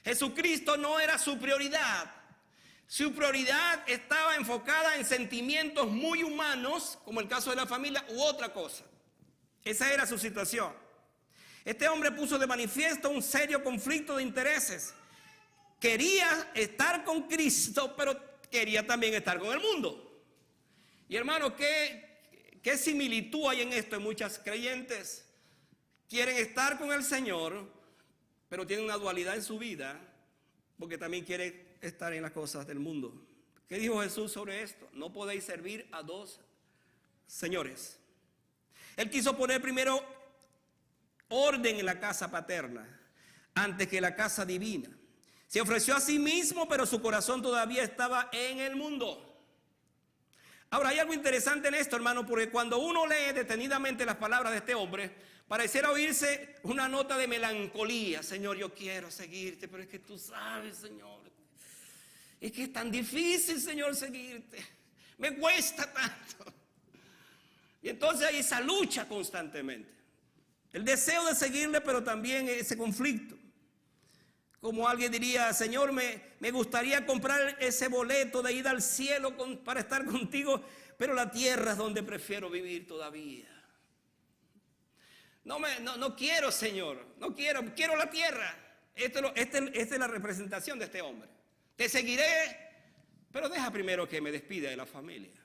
Jesucristo no era su prioridad. Su prioridad estaba enfocada en sentimientos muy humanos, como el caso de la familia, u otra cosa. Esa era su situación. Este hombre puso de manifiesto un serio conflicto de intereses. Quería estar con Cristo, pero quería también estar con el mundo. Y hermano, ¿qué similitud hay en esto en muchas creyentes? Quieren estar con el Señor, pero tienen una dualidad en su vida, porque también quieren estar en las cosas del mundo. ¿Qué dijo Jesús sobre esto? No podéis servir a dos señores. Él quiso poner primero orden en la casa paterna antes que la casa divina. Se ofreció a sí mismo, pero su corazón todavía estaba en el mundo. Ahora, hay algo interesante en esto, hermano, porque cuando uno lee detenidamente las palabras de este hombre, pareciera oírse una nota de melancolía. Señor, yo quiero seguirte, pero es que tú sabes, Señor, es que es tan difícil, Señor, seguirte. Me cuesta tanto. Y entonces hay esa lucha constantemente. El deseo de seguirle, pero también ese conflicto. Como alguien diría, Señor, me gustaría comprar ese boleto de ida al cielo para estar contigo, pero la tierra es donde prefiero vivir todavía. No quiero, Señor, no quiero la tierra. Esta es la representación de este hombre. Te seguiré, pero deja primero que me despida de la familia.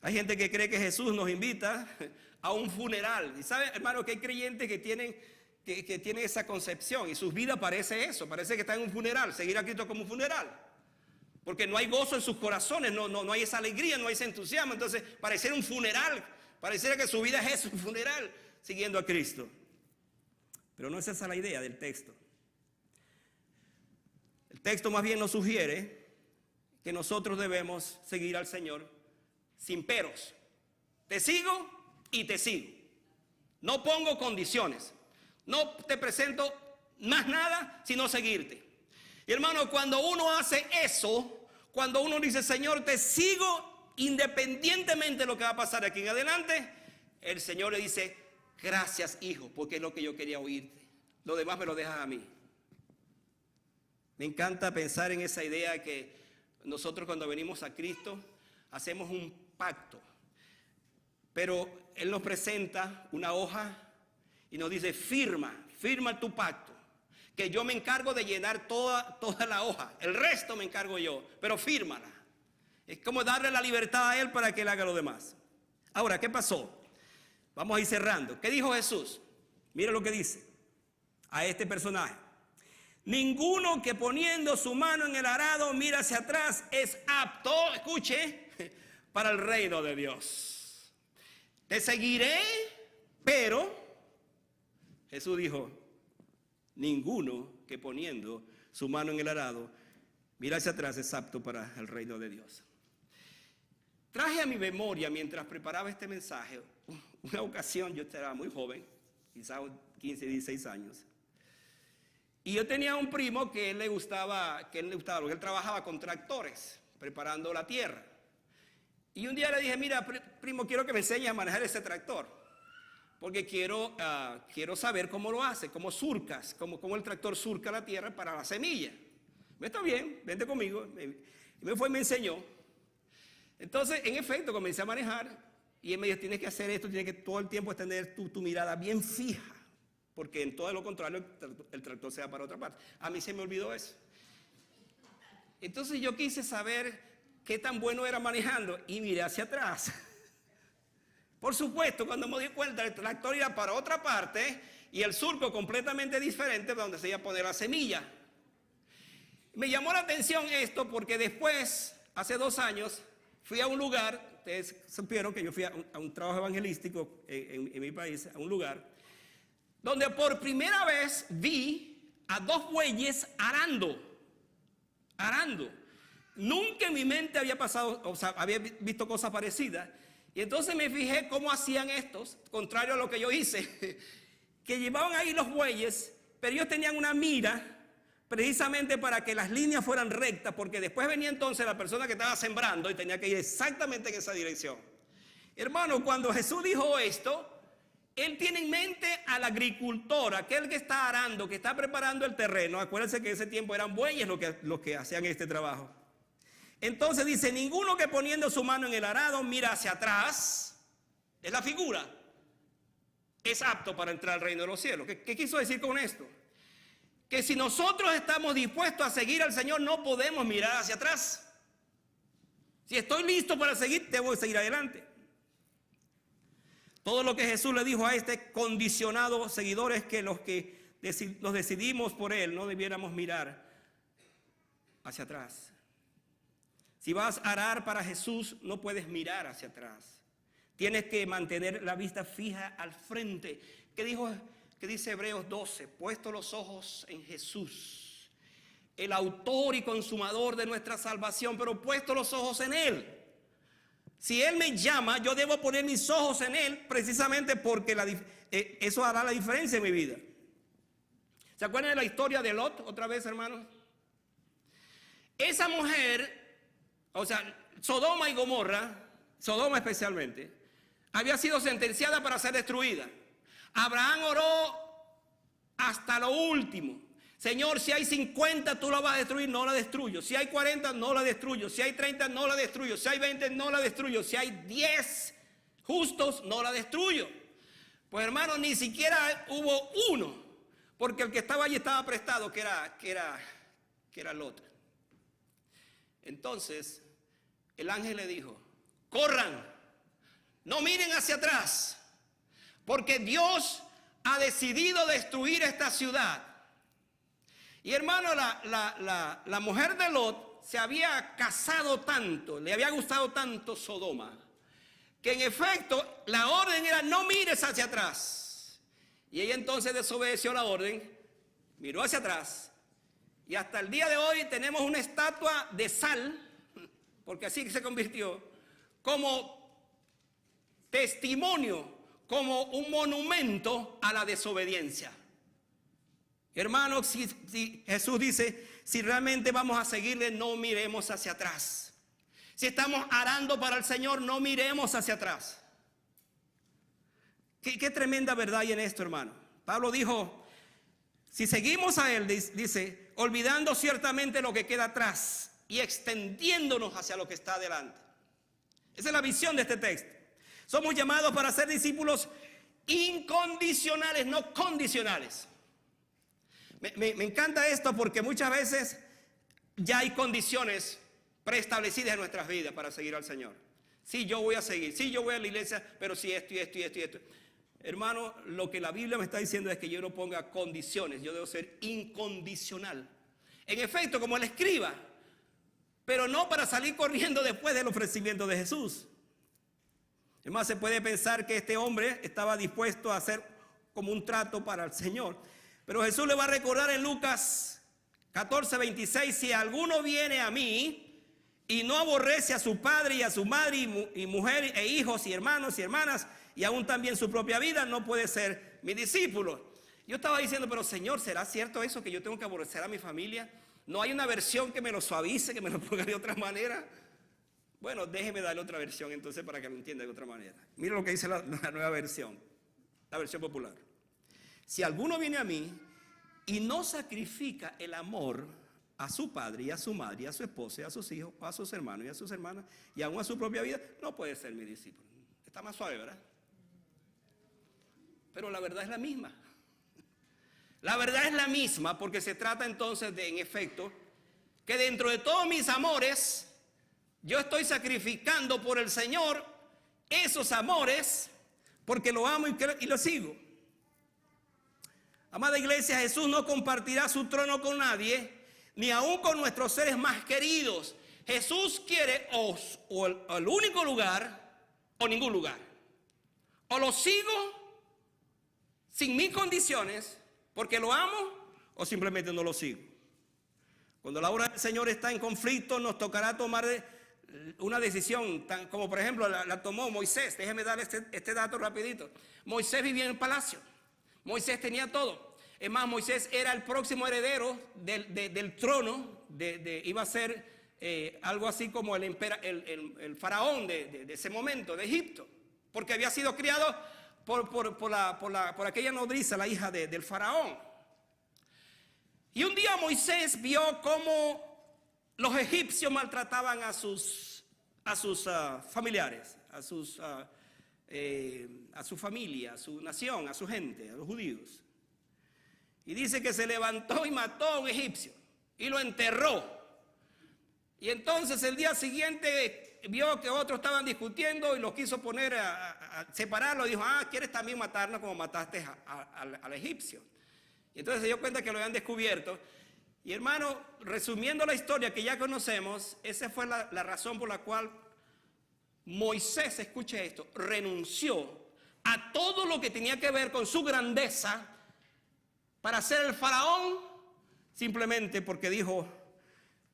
Hay gente que cree que Jesús nos invita a un funeral. Y sabe, hermano, que hay creyentes que tienen esa concepción y su vida parece eso, parece que está en un funeral, seguir a Cristo como un funeral. Porque no hay gozo en sus corazones, no hay esa alegría, no hay ese entusiasmo. Entonces, pareciera un funeral, pareciera que su vida es eso, un funeral, siguiendo a Cristo. Pero no es esa la idea del texto. El texto más bien nos sugiere que nosotros debemos seguir al Señor sin peros. Te sigo y te sigo. No pongo condiciones. No te presento más nada sino seguirte. Y hermano, cuando uno hace eso, cuando uno dice, Señor, te sigo independientemente de lo que va a pasar aquí en adelante, el Señor le dice, gracias, hijo, porque es lo que yo quería oírte. Lo demás me lo dejas a mí. Me encanta pensar en esa idea que nosotros cuando venimos a Cristo hacemos un pacto. Pero Él nos presenta una hoja y nos dice, firma tu pacto, que yo me encargo de llenar toda la hoja, el resto me encargo yo, pero fírmala. Es como darle la libertad a Él para que Él haga lo demás. Ahora, ¿qué pasó? Vamos a ir cerrando. ¿Qué dijo Jesús? Mira lo que dice a este personaje. Ninguno que poniendo su mano en el arado mira hacia atrás es apto, escuche, para el reino de Dios. Te seguiré, pero Jesús dijo, ninguno que poniendo su mano en el arado mira hacia atrás es apto para el reino de Dios. Traje a mi memoria mientras preparaba este mensaje una ocasión, yo estaba muy joven, quizás 15, 16 años. Y yo tenía un primo que él le gustaba, porque él trabajaba con tractores, preparando la tierra. Y un día le dije, mira, primo, quiero que me enseñes a manejar ese tractor. porque quiero saber cómo lo hace, cómo surcas, cómo el tractor surca la tierra para la semilla. Está bien, vente conmigo. Y me enseñó. Entonces, en efecto, comencé a manejar y él me dijo, tienes que hacer esto, tienes que todo el tiempo tener tu mirada bien fija, porque en todo lo contrario el tractor se va para otra parte. A mí se me olvidó eso. Entonces yo quise saber qué tan bueno era manejando y miré hacia atrás. Por supuesto, cuando me di cuenta, el tractor iba para otra parte y el surco completamente diferente donde se iba a poner la semilla. Me llamó la atención esto porque después, hace 2 años, fui a un lugar, ustedes supieron que yo fui a un trabajo evangelístico en mi país, a un lugar, donde por primera vez vi a 2 bueyes arando. Nunca en mi mente había pasado, o sea, había visto cosas parecidas. Y entonces me fijé cómo hacían estos, contrario a lo que yo hice, que llevaban ahí los bueyes, pero ellos tenían una mira precisamente para que las líneas fueran rectas, porque después venía entonces la persona que estaba sembrando y tenía que ir exactamente en esa dirección. Hermano, cuando Jesús dijo esto, Él tiene en mente al agricultor, aquel que está arando, que está preparando el terreno. Acuérdense que en ese tiempo eran bueyes los que hacían este trabajo. Entonces dice, ninguno que poniendo su mano en el arado mira hacia atrás, es la figura, es apto para entrar al reino de los cielos. ¿Qué quiso decir con esto? Que si nosotros estamos dispuestos a seguir al Señor, no podemos mirar hacia atrás. Si estoy listo para seguir, debo de seguir adelante. Todo lo que Jesús le dijo a este condicionado seguidor es que los decidimos por Él, no debiéramos mirar hacia atrás. Si vas a arar para Jesús, no puedes mirar hacia atrás. Tienes que mantener la vista fija al frente. ¿Qué dice Hebreos 12? Puesto los ojos en Jesús, el autor y consumador de nuestra salvación, pero puesto los ojos en Él. Si Él me llama, yo debo poner mis ojos en Él, precisamente porque eso hará la diferencia en mi vida. ¿Se acuerdan de la historia de Lot? Otra vez, hermanos. Esa mujer, o sea, Sodoma y Gomorra, Sodoma especialmente, había sido sentenciada para ser destruida. Abraham oró hasta lo último. Señor, si hay 50, tú la vas a destruir, no la destruyo. Si hay 40, no la destruyo. Si hay 30, no la destruyo. Si hay 20, no la destruyo. Si hay 10 justos, no la destruyo. Pues hermano, ni siquiera hubo uno, porque el que estaba allí estaba prestado, que era Lot. Entonces, el ángel le dijo, corran, no miren hacia atrás, porque Dios ha decidido destruir esta ciudad. Y hermano, la mujer de Lot se había casado tanto, le había gustado tanto Sodoma, que en efecto la orden era no mires hacia atrás. Y ella entonces desobedeció la orden, miró hacia atrás. Y hasta el día de hoy tenemos una estatua de sal, porque así se convirtió, como testimonio, como un monumento a la desobediencia. Hermanos, si Jesús dice, si realmente vamos a seguirle, no miremos hacia atrás. Si estamos arando para el Señor, no miremos hacia atrás. Qué tremenda verdad hay en esto, hermano. Pablo dijo, si seguimos a Él, dice, olvidando ciertamente lo que queda atrás y extendiéndonos hacia lo que está adelante. Esa es la visión de este texto. Somos llamados para ser discípulos incondicionales, no condicionales. Me encanta esto porque muchas veces ya hay condiciones preestablecidas en nuestras vidas para seguir al Señor. Sí, yo voy a seguir, sí, yo voy a la iglesia, pero sí esto y esto y esto y esto. Hermano, lo que la Biblia me está diciendo es que yo no ponga condiciones, yo debo ser incondicional. En efecto, como el escriba, pero no para salir corriendo después del ofrecimiento de Jesús. Es más, se puede pensar que este hombre estaba dispuesto a hacer como un trato para el Señor. Pero Jesús le va a recordar en Lucas 14:26, si alguno viene a mí y no aborrece a su padre y a su madre y mujer e hijos y hermanos y hermanas y aún también su propia vida, no puede ser mi discípulo. Yo estaba diciendo, pero Señor, ¿será cierto eso que yo tengo que aborrecer a mi familia? ¿No hay una versión que me lo suavice, que me lo ponga de otra manera? Bueno, déjeme darle otra versión entonces para que lo entienda de otra manera. Mira lo que dice la nueva versión. la versión popular. Si alguno viene a mí y no sacrifica el amor a su padre y a su madre y a su esposa y a sus hijos, a sus hermanos y a sus hermanas y aún a su propia vida, no puede ser mi discípulo. Está más suave, ¿verdad? Pero la verdad es la misma. La verdad es la misma porque se trata entonces de, en efecto, que dentro de todos mis amores, yo estoy sacrificando por el Señor esos amores porque lo amo y lo sigo. Amada iglesia, Jesús no compartirá su trono con nadie, ni aún con nuestros seres más queridos. Jesús quiere o el único lugar o ningún lugar. O lo sigo sin mis condiciones porque lo amo, o simplemente no lo sigo. Cuando la obra del Señor está en conflicto, nos tocará tomar una decisión, como por ejemplo la tomó Moisés. Déjeme dar este dato rapidito. Moisés vivía en el palacio. Moisés tenía todo. Es más, Moisés era el próximo heredero del trono, iba a ser algo así como el faraón de ese momento, de Egipto, porque había sido criado por aquella nodriza, la hija del faraón. Y un día Moisés vio cómo los egipcios maltrataban a sus familiares, a su familia, a su nación, a su gente, a los judíos. Y dice que se levantó y mató a un egipcio y lo enterró. Y entonces el día siguiente vio que otros estaban discutiendo y los quiso poner a separarlo. Y dijo, ¿quieres también matarnos como mataste al egipcio? Y entonces se dio cuenta que lo habían descubierto. Y hermano, resumiendo la historia que ya conocemos, esa fue la razón por la cual Moisés, escuche esto, renunció a todo lo que tenía que ver con su grandeza para ser el faraón, simplemente porque dijo,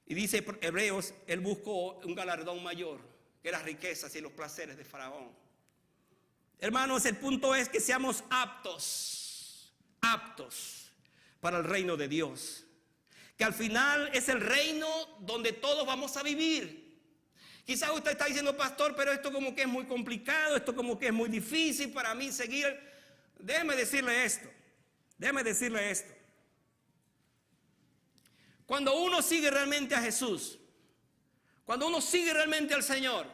y dice Hebreos, él buscó un galardón mayor, que las riquezas y los placeres de faraón. Hermanos, el punto es que seamos aptos para el reino de Dios, que al final es el reino donde todos vamos a vivir. Quizás usted está diciendo, pastor, pero esto como que es muy complicado, esto como que es muy difícil para mí seguir. Déjeme decirle esto. Cuando uno sigue realmente a Jesús, cuando uno sigue realmente al Señor,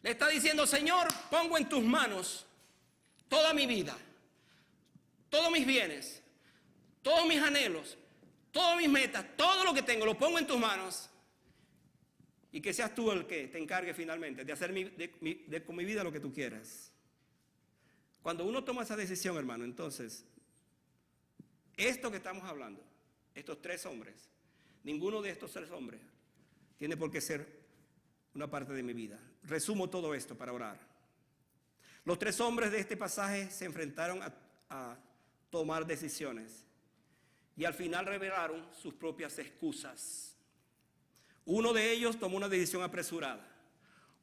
le está diciendo, Señor, pongo en tus manos toda mi vida, todos mis bienes, todos mis anhelos, todas mis metas, todo lo que tengo, lo pongo en tus manos. Y que seas tú el que te encargue finalmente de hacer con mi vida lo que tú quieras. Cuando uno toma esa decisión, hermano, entonces, esto que estamos hablando, estos tres hombres, ninguno de estos tres hombres tiene por qué ser una parte de mi vida. Resumo todo esto para orar. Los tres hombres de este pasaje se enfrentaron a tomar decisiones y al final revelaron sus propias excusas. Uno de ellos tomó una decisión apresurada,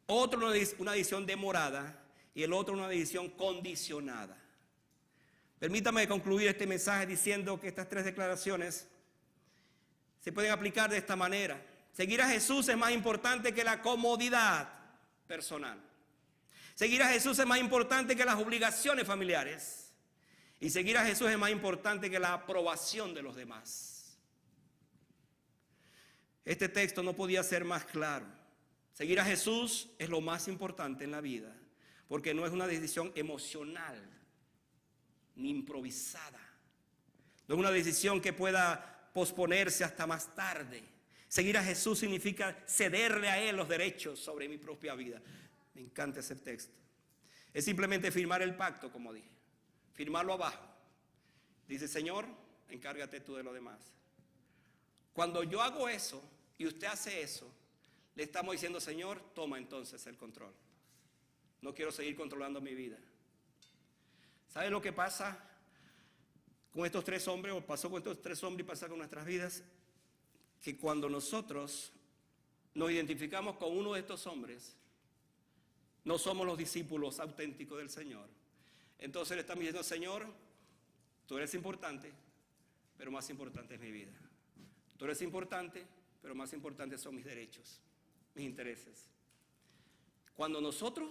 otro una decisión demorada y el otro una decisión condicionada. Permítame concluir este mensaje diciendo que estas tres declaraciones se pueden aplicar de esta manera. Seguir a Jesús es más importante que la comodidad personal. Seguir a Jesús es más importante que las obligaciones familiares. Y seguir a Jesús es más importante que la aprobación de los demás. Este texto no podía ser más claro. Seguir a Jesús es lo más importante en la vida, porque no es una decisión emocional ni improvisada. No es una decisión que pueda posponerse hasta más tarde. Seguir a Jesús significa cederle a Él los derechos sobre mi propia vida. Me encanta ese texto. Es simplemente firmar el pacto, como dije. Firmarlo abajo. Dice, Señor, encárgate tú de lo demás. Cuando yo hago eso y usted hace eso, le estamos diciendo, Señor, toma entonces el control. No quiero seguir controlando mi vida. ¿Sabe lo que pasa con estos tres hombres, o pasó con estos tres hombres y pasa con nuestras vidas? Que cuando nosotros nos identificamos con uno de estos hombres, no somos los discípulos auténticos del Señor. Entonces le estamos diciendo, Señor, tú eres importante, pero más importante es mi vida. Tú eres importante, pero más importantes son mis derechos, mis intereses. Cuando nosotros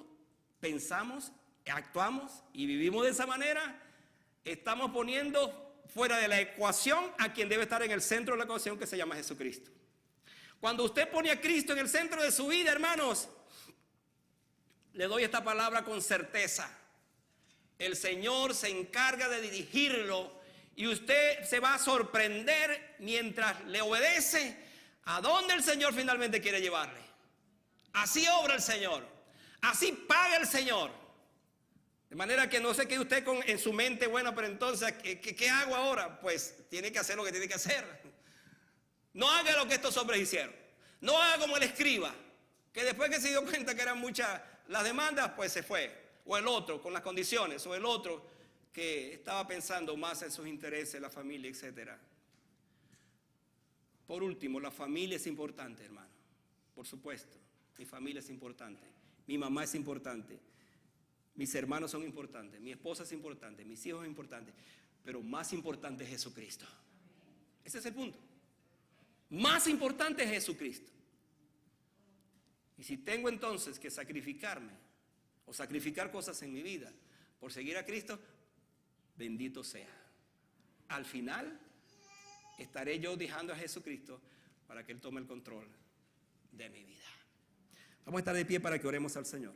pensamos actuamos y vivimos de esa manera, estamos poniendo fuera de la ecuación a quien debe estar en el centro de la ecuación, que se llama Jesucristo. Cuando usted pone a Cristo en el centro de su vida, hermanos, le doy esta palabra con certeza. El Señor se encarga de dirigirlo y usted se va a sorprender mientras le obedece a dónde el Señor finalmente quiere llevarle. Así obra el Señor, así paga el Señor. De manera que no se quede usted en su mente, bueno, pero entonces, ¿qué hago ahora? Pues tiene que hacer lo que tiene que hacer. No haga lo que estos hombres hicieron. No haga como el escriba, que después que se dio cuenta que eran muchas las demandas, pues se fue. O el otro con las condiciones, o el otro que estaba pensando más en sus intereses, la familia, etc. Por último, la familia es importante, hermano. Por supuesto, mi familia es importante. Mi mamá es importante. Mis hermanos son importantes. Mi esposa es importante. Mis hijos son importantes. Pero más importante es Jesucristo. Ese es el punto. Más importante es Jesucristo. Y si tengo entonces que sacrificarme o sacrificar cosas en mi vida por seguir a Cristo, bendito sea. Al final estaré yo dejando a Jesucristo para que Él tome el control de mi vida. Vamos a estar de pie para que oremos al Señor.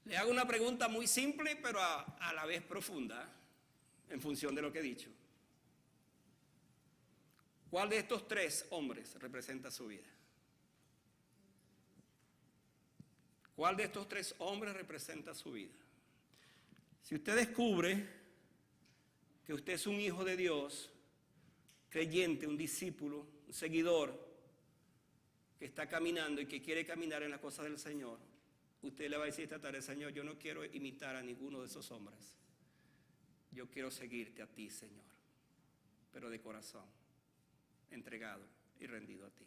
Le hago una pregunta muy simple, pero a la vez profunda, en función de lo que he dicho. ¿Cuál de estos tres hombres representa su vida? ¿Cuál de estos tres hombres representa su vida? Si usted descubre que usted es un hijo de Dios, creyente, un discípulo, un seguidor, que está caminando y que quiere caminar en las cosas del Señor, usted le va a decir esta tarde: Señor, yo no quiero imitar a ninguno de esos hombres. Yo quiero seguirte a ti, Señor, pero de corazón, entregado y rendido a ti.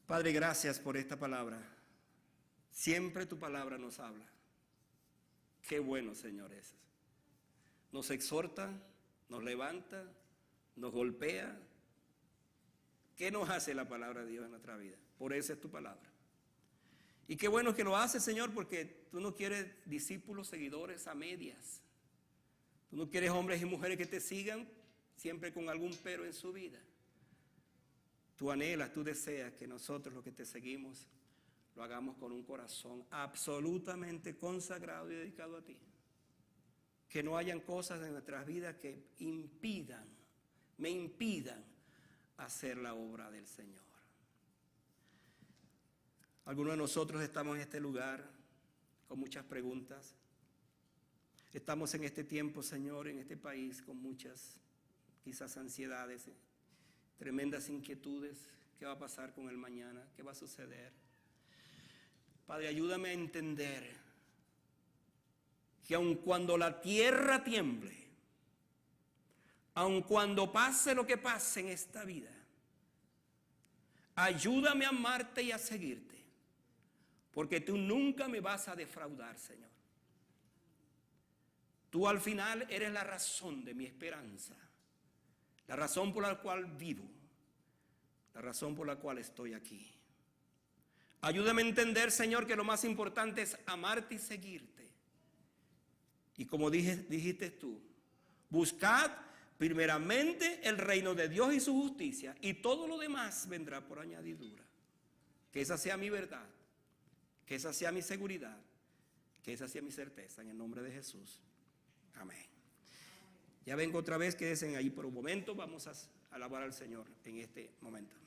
Padre, gracias por esta palabra. Siempre tu palabra nos habla. Qué bueno, Señor, es. Nos exhorta, nos levanta, nos golpea. ¿Qué nos hace la palabra de Dios en nuestra vida? Por eso es tu palabra. Y qué bueno que lo haces, Señor, porque tú no quieres discípulos, seguidores a medias. Tú no quieres hombres y mujeres que te sigan siempre con algún pero en su vida. Tú anhelas, tú deseas que nosotros los que te seguimos lo hagamos con un corazón absolutamente consagrado y dedicado a ti. Que no hayan cosas en nuestras vidas que me impidan hacer la obra del Señor. Algunos de nosotros estamos en este lugar con muchas preguntas. Estamos en este tiempo, Señor, en este país con muchas, quizás ansiedades, tremendas inquietudes. ¿Qué va a pasar con el mañana? ¿Qué va a suceder? Padre, ayúdame a entender que aun cuando la tierra tiemble, aun cuando pase lo que pase en esta vida, ayúdame a amarte y a seguirte, porque tú nunca me vas a defraudar, Señor. Tú al final eres la razón de mi esperanza, la razón por la cual vivo, la razón por la cual estoy aquí. Ayúdame a entender, Señor, que lo más importante es amarte y seguirte. Y como dijiste tú, buscad primeramente el reino de Dios y su justicia, y todo lo demás vendrá por añadidura. Que esa sea mi verdad, que esa sea mi seguridad, que esa sea mi certeza, en el nombre de Jesús. Amén. Ya vengo otra vez, quédense ahí por un momento, vamos a alabar al Señor en este momento.